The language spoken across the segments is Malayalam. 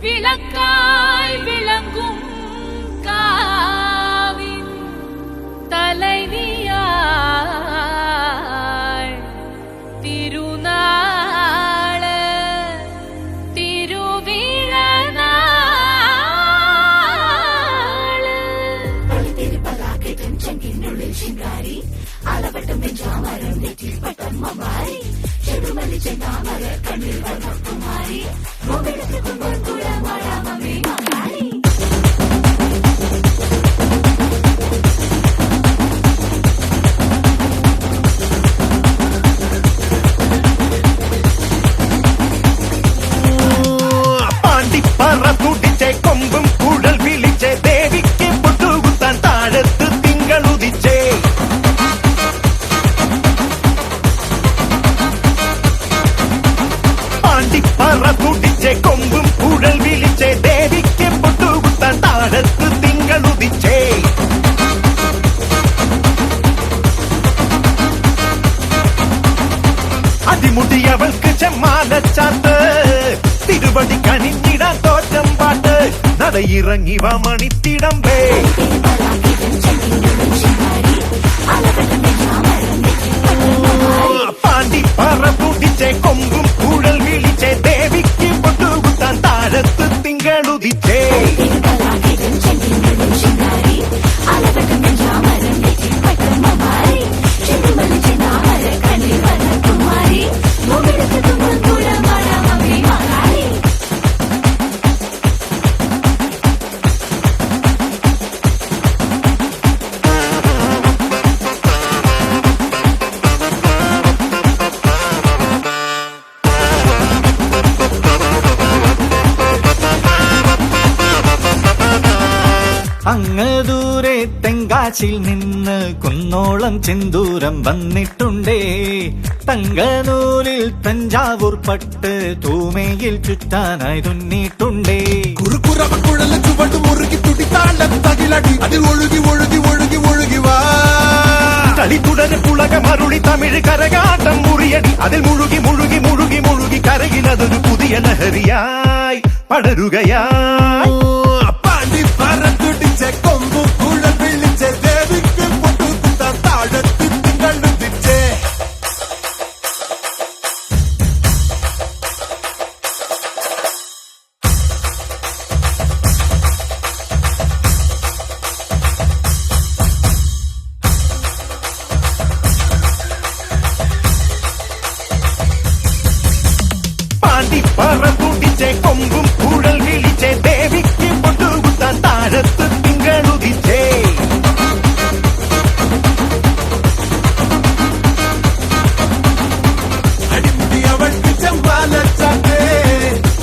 விளக்காய் விளங்கும் காவின் தலைவியாய் திருநாள திருவிழநாள் ചെങ്കിനുള്ളിൽ ശിങ്കാരി അലവട്ടം വെഞ്ചാമരം നെറ്റിൽ പട്ടം മമാരി ചെറുമല്ലി ചെന്താമര കണ്ണിൽ വർണ്ണകുമാരി മൊബിലത്ത് കുമ്പുഴ മഴമേ മഹാരി പാണ്ടിപ്പറ തുടിച്ചേ കൊമ്പും കുഴൽ വിളിച്ചേ ദേവിക്ക് പൊട്ടുകുത്താൻ താഴത്ത് തിങ്കളുദിച്ചേ പാണ്ടിപ്പറ തുടിച്ചേ കൊമ്പും കുഴൽ വിളിച്ചേ ദേവിക്ക് പൊട്ടുകുത്താൻ താഴത്ത് തിങ്കളുദിച്ചേ അതിമുടിയവൾക്ക് ചെമ്മാലച്ചാത്ത് തിരുവടി കണിഞ്ഞിടാൻ തോറ്റം പാട്ട് നടയിറങ്ങി വാ മണിത്തിടമ്പേ പാണ്ടിപ്പറ തുടിച്ചേ കൊമ്പും കുഴൽ വിളിച്ചേ ദേവിക്ക് പൊട്ടുകുത്താൻ താഴത്ത് തിങ്കളുദിച്ചേ അങ്ങ് ദൂരെ തെങ്കാശിൽ നിന്ന് കുന്നോളം ചെന്തൂരം വന്നിട്ടുണ്ടേ തങ്കനൂലിൽ തഞ്ചാവൂർ പട്ട് തൂമയിൽ ചുറ്റാനായി തുന്നിട്ടുണ്ടേ കുറുക്കുറവക്കുഴല ചുവട് മുറുകി തുടിത്താളം തകിലടി അതിൽ ഒഴുകി ഒഴുകി ഒഴുകി ഒഴുകി വാ കളി തുടരെ പുളക മറുളി തമിഴ് കരകാട്ടം മുറിയടി അതിൽ മുഴുകി മുഴുകി മുഴുകി മുഴുകി കരയിലതൊരു പുതിയ ലഹരിയായി പടരുകയായി പാണ്ടിപ്പറ തുടിച്ചേ കൊമ്പു കുഴൽ വിളിച്ചേ ദേവിക്ക് പൊട്ടുകുത്താൻ താഴത്ത് തിങ്കളുദിച്ചേ പാണ്ടിപ്പറ തുടിച്ചേ കൊമ്പും കുഴൽ വിളിച്ചേ ദേവിക്ക് പൊട്ടുകുത്താൻ താഴത്ത് തിങ്കളുദിച്ചേ അടിമുടി അവൾക്ക് ചെമ്പാലച്ചാട്ടേ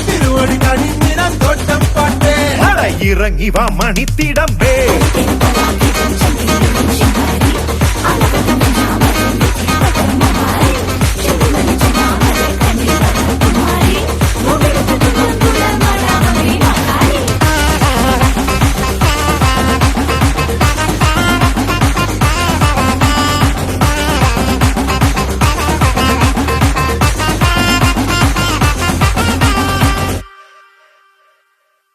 തിരുവടി കണിഞ്ഞിടാൻ തോട്ടം പാട്ടേ നടയിറങ്ങി വാ മണിത്തിടമ്പേ